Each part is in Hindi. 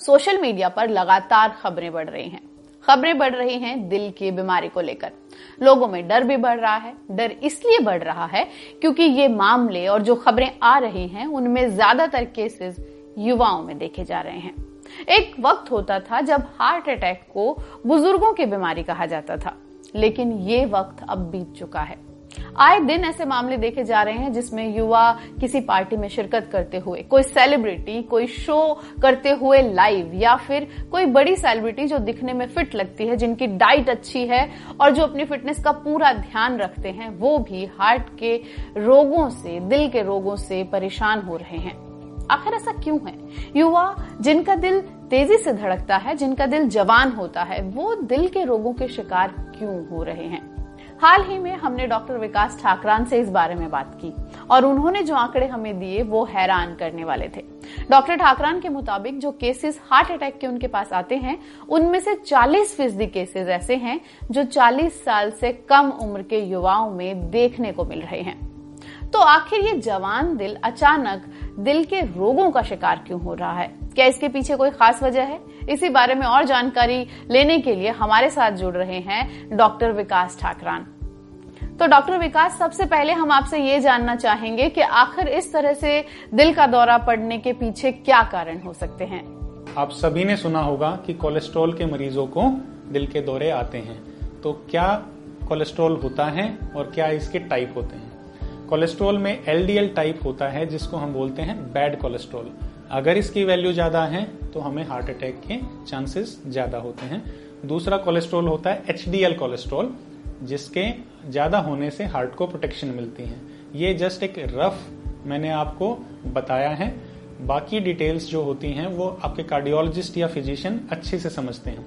सोशल मीडिया पर लगातार खबरें बढ़ रही हैं। खबरें बढ़ रही हैं दिल की बीमारी को लेकर। लोगों में डर भी बढ़ रहा है। डर इसलिए बढ़ रहा है क्योंकि ये मामले और जो खबरें आ रही हैं उनमें ज्यादातर केसेस युवाओं में देखे जा रहे हैं। एक वक्त होता था जब हार्ट अटैक को बुजुर्गों की बीमारी कहा जाता था, लेकिन ये वक्त अब बीत चुका है। आए दिन ऐसे मामले देखे जा रहे हैं जिसमें युवा किसी पार्टी में शिरकत करते हुए, कोई सेलिब्रिटी कोई शो करते हुए लाइव, या फिर कोई बड़ी सेलिब्रिटी जो दिखने में फिट लगती है, जिनकी डाइट अच्छी है और जो अपनी फिटनेस का पूरा ध्यान रखते हैं, वो भी हार्ट के रोगों से, दिल के रोगों से परेशान हो रहे हैं। आखिर ऐसा क्यों है? युवा जिनका दिल तेजी से धड़कता है, जिनका दिल जवान होता है, वो दिल के रोगों के शिकार क्यों हो रहे हैं? हाल ही में हमने डॉक्टर विकास ठाकरान से इस बारे में बात की और उन्होंने जो आंकड़े हमें दिए वो हैरान करने वाले थे। डॉक्टर ठाकरान के मुताबिक जो केसेस हार्ट अटैक के उनके पास आते हैं उनमें से 40% केसेस ऐसे हैं जो 40 साल से कम उम्र के युवाओं में देखने को मिल रहे हैं। तो आखिर ये जवान दिल अचानक दिल के रोगों का शिकार क्यों हो रहा है? क्या इसके पीछे कोई खास वजह है? इसी बारे में और जानकारी लेने के लिए हमारे साथ जुड़ रहे हैं डॉक्टर विकास ठाकरान। तो डॉक्टर विकास, सबसे पहले हम आपसे ये जानना चाहेंगे कि आखिर इस तरह से दिल का दौरा पड़ने के पीछे क्या कारण हो सकते हैं? आप सभी ने सुना होगा कि कोलेस्ट्रॉल के मरीजों को दिल के दौरे आते हैं। तो क्या कोलेस्ट्रॉल होता है और क्या इसके टाइप होते हैं? कोलेस्ट्रॉल में एलडीएल टाइप होता है जिसको हम बोलते हैं बैड कोलेस्ट्रॉल। अगर इसकी वैल्यू ज्यादा है तो हमें हार्ट अटैक के चांसेस ज्यादा होते हैं। दूसरा कोलेस्ट्रॉल होता है एचडीएल कोलेस्ट्रॉल, जिसके ज्यादा होने से हार्ट को प्रोटेक्शन मिलती है। ये जस्ट एक रफ मैंने आपको बताया है। बाकी डिटेल्स जो होती हैं वो आपके कार्डियोलॉजिस्ट या फिजिशियन अच्छे से समझते हैं।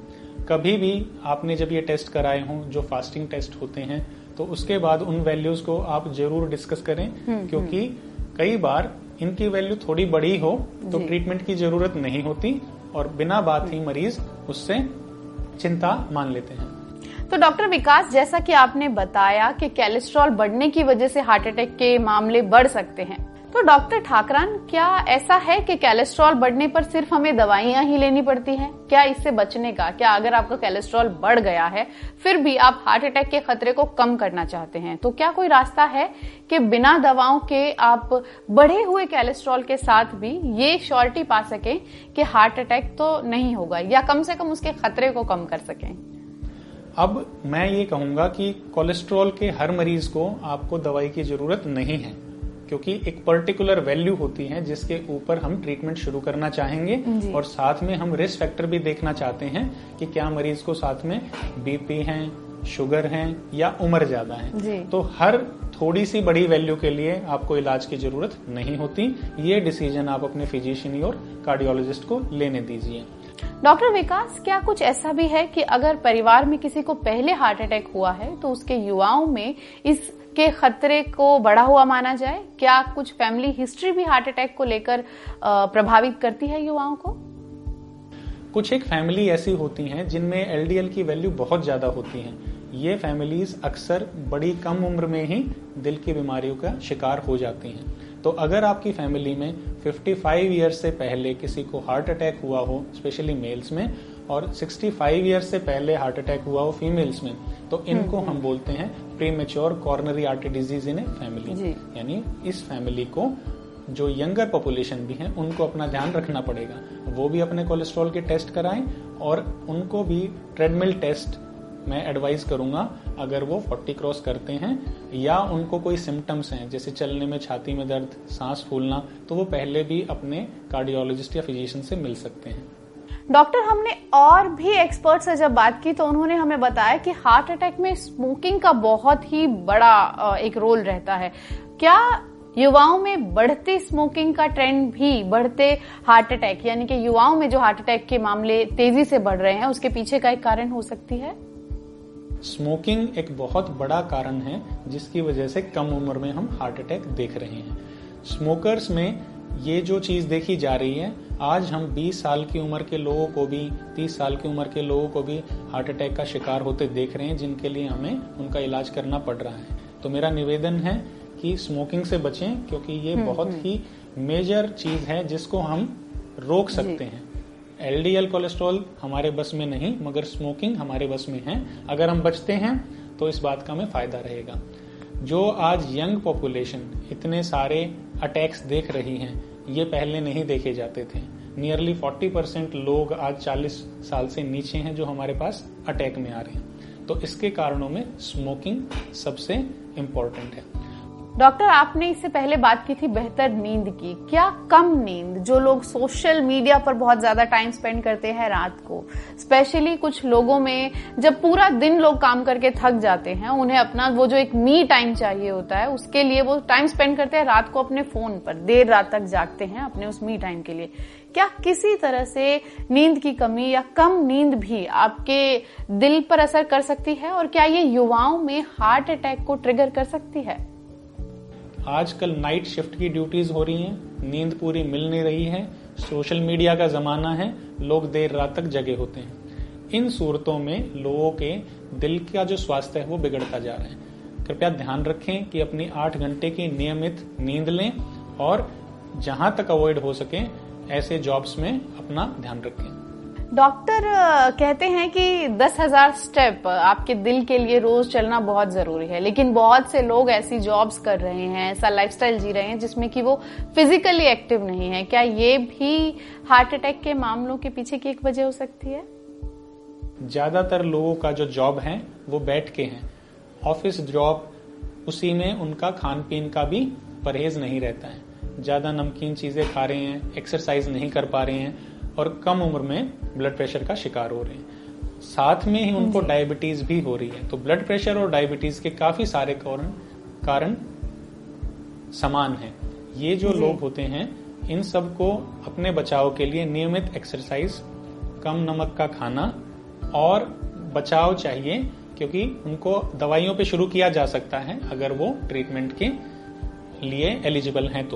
कभी भी आपने जब ये टेस्ट कराए हों, जो फास्टिंग टेस्ट होते हैं, तो उसके बाद उन वैल्यूज को आप जरूर डिस्कस करें, क्योंकि कई बार इनकी वैल्यू थोड़ी बड़ी हो तो ट्रीटमेंट की जरूरत नहीं होती और बिना बात ही मरीज उससे चिंता मान लेते हैं। तो डॉक्टर विकास, जैसा कि आपने बताया कि कोलेस्ट्रॉल बढ़ने की वजह से हार्ट अटैक के मामले बढ़ सकते हैं, तो डॉक्टर ठाकरान, क्या ऐसा है कि कोलेस्ट्रॉल बढ़ने पर सिर्फ हमें दवाइयां ही लेनी पड़ती हैं? क्या इससे बचने का, क्या अगर आपका कोलेस्ट्रॉल बढ़ गया है फिर भी आप हार्ट अटैक के खतरे को कम करना चाहते हैं, तो क्या कोई रास्ता है कि बिना दवाओं के आप बढ़े हुए कोलेस्ट्रॉल के साथ भी ये श्योरिटी पा सकें कि हार्ट अटैक तो नहीं होगा, या कम से कम उसके खतरे को कम कर सकें? अब मैं ये कहूंगा कि कोलेस्ट्रॉल के हर मरीज को आपको दवाई की जरूरत नहीं है, क्योंकि एक पर्टिकुलर वैल्यू होती है जिसके ऊपर हम ट्रीटमेंट शुरू करना चाहेंगे और साथ में हम रिस्क फैक्टर भी देखना चाहते हैं कि क्या मरीज को साथ में बीपी है, शुगर है या उम्र ज्यादा है। तो हर थोड़ी सी बड़ी वैल्यू के लिए आपको इलाज की जरूरत नहीं होती। ये डिसीजन आप अपने फिजिशियन और कार्डियोलॉजिस्ट को लेने दीजिए। डॉक्टर विकास, क्या कुछ ऐसा भी है कि अगर परिवार में किसी को पहले हार्ट अटैक हुआ है तो उसके युवाओं में इसके खतरे को बढ़ा हुआ माना जाए? क्या कुछ फैमिली हिस्ट्री भी हार्ट अटैक को लेकर प्रभावित करती है युवाओं को? कुछ एक फैमिली ऐसी होती हैं जिनमें एलडीएल की वैल्यू बहुत ज्यादा होती है। ये फैमिलीज अक्सर बड़ी कम उम्र में ही दिल की बीमारियों का शिकार हो जाती हैं। तो अगर आपकी फैमिली में 55 ईयर्स से पहले किसी को हार्ट अटैक हुआ हो, स्पेशली मेल्स में, और 65 ईयर्स से पहले हार्ट अटैक हुआ हो फीमेल्स में, तो इनको हम बोलते हैं premature coronary artery disease in a family. यानी इस फैमिली को, जो यंगर पॉपुलेशन भी है, उनको अपना ध्यान रखना पड़ेगा। वो भी अपने कोलेस्ट्रॉल के टेस्ट कराएं और उनको भी ट्रेडमिल टेस्ट मैं एडवाइस करूंगा। अगर वो 40 क्रॉस करते हैं या उनको कोई सिम्टम्स हैं जैसे चलने में छाती में दर्द, सांस फूलना, तो वो पहले भी अपने कार्डियोलॉजिस्ट या फिजिशियन से मिल सकते हैं। डॉक्टर, हमने और भी एक्सपर्ट से जब बात की तो उन्होंने हमें बताया कि हार्ट अटैक में स्मोकिंग का बहुत ही बड़ा एक रोल रहता है। क्या युवाओं में बढ़ते स्मोकिंग का ट्रेंड भी बढ़ते हार्ट अटैक, यानी कि युवाओं में जो हार्ट अटैक के मामले तेजी से बढ़ रहे हैं, उसके पीछे का एक कारण हो सकती है? स्मोकिंग एक बहुत बड़ा कारण है जिसकी वजह से कम उम्र में हम हार्ट अटैक देख रहे हैं। स्मोकर्स में ये जो चीज देखी जा रही है, आज हम 20 साल की उम्र के लोगों को भी, 30 साल की उम्र के लोगों को भी हार्ट अटैक का शिकार होते देख रहे हैं, जिनके लिए हमें उनका इलाज करना पड़ रहा है। तो मेरा निवेदन है कि स्मोकिंग से बचें, क्योंकि ये बहुत ही मेजर चीज है जिसको हम रोक सकते हैं। एलडीएल कोलेस्ट्रॉल हमारे बस में नहीं, मगर स्मोकिंग हमारे बस में है। अगर हम बचते हैं तो इस बात का हमें फायदा रहेगा। जो आज यंग पॉपुलेशन इतने सारे अटैक्स देख रही हैं, ये पहले नहीं देखे जाते थे। नियरली 40% लोग आज 40 साल से नीचे हैं जो हमारे पास अटैक में आ रहे हैं। तो इसके कारणों में स्मोकिंग सबसे इम्पोर्टेंट है। डॉक्टर, आपने इससे पहले बात की थी बेहतर नींद की। क्या कम नींद, जो लोग सोशल मीडिया पर बहुत ज्यादा टाइम स्पेंड करते हैं रात को, स्पेशली कुछ लोगों में जब पूरा दिन लोग काम करके थक जाते हैं, उन्हें अपना वो जो एक मी टाइम चाहिए होता है, उसके लिए वो टाइम स्पेंड करते हैं रात को अपने फोन पर, देर रात तक जागते हैं अपने उस मी टाइम के लिए। क्या किसी तरह से नींद की कमी या कम नींद भी आपके दिल पर असर कर सकती है, और क्या ये युवाओं में हार्ट अटैक को ट्रिगर कर सकती है? आजकल नाइट शिफ्ट की ड्यूटीज हो रही हैं, नींद पूरी मिल नहीं रही है, सोशल मीडिया का जमाना है, लोग देर रात तक जगे होते हैं। इन सूरतों में लोगों के दिल का जो स्वास्थ्य है वो बिगड़ता जा रहा है। कृपया ध्यान रखें कि अपनी 8 घंटे की नियमित नींद लें और जहां तक अवॉइड हो सके ऐसे जॉब्स में अपना ध्यान रखें। डॉक्टर कहते हैं कि 10,000 स्टेप आपके दिल के लिए रोज चलना बहुत जरूरी है, लेकिन बहुत से लोग ऐसी जॉब्स कर रहे हैं, ऐसा लाइफस्टाइल जी रहे हैं जिसमें कि वो फिजिकली एक्टिव नहीं है। क्या ये भी हार्ट अटैक के मामलों के पीछे की एक वजह हो सकती है? ज्यादातर लोगों का जो जॉब है वो बैठ के है, ऑफिस जॉब, उसी में उनका खान पीन का भी परहेज नहीं रहता है। ज्यादा नमकीन चीजें खा रहे हैं, एक्सरसाइज नहीं कर पा रहे हैं और कम उम्र में ब्लड प्रेशर का शिकार हो रहे हैं। साथ में ही उनको डायबिटीज भी हो रही है। तो ब्लड प्रेशर और डायबिटीज के काफी सारे कारण समान हैं। ये जो लोग होते हैं, इन सब को अपने बचाव के लिए नियमित एक्सरसाइज, कम नमक का खाना और बचाव चाहिए, क्योंकि उनको दवाइयों पे शुरू किया जा सकता है अगर वो ट्रीटमेंट के लिए एलिजिबल हैं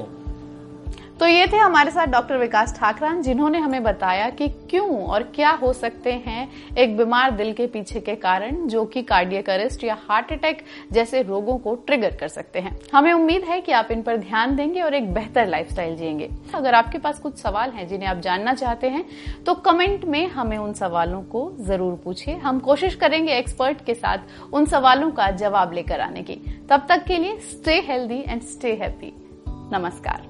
तो ये थे हमारे साथ डॉक्टर विकास ठाकरान, जिन्होंने हमें बताया कि क्यों और क्या हो सकते हैं एक बीमार दिल के पीछे के कारण, जो कि कार्डियक अरेस्ट या हार्ट अटैक जैसे रोगों को ट्रिगर कर सकते हैं। हमें उम्मीद है कि आप इन पर ध्यान देंगे और एक बेहतर लाइफस्टाइल जिएंगे। अगर आपके पास कुछ सवाल हैं जिन्हें आप जानना चाहते हैं तो कमेंट में हमें उन सवालों को जरूर पूछिए। हम कोशिश करेंगे एक्सपर्ट के साथ उन सवालों का जवाब लेकर आने की। तब तक के लिए stay healthy and stay happy. नमस्कार।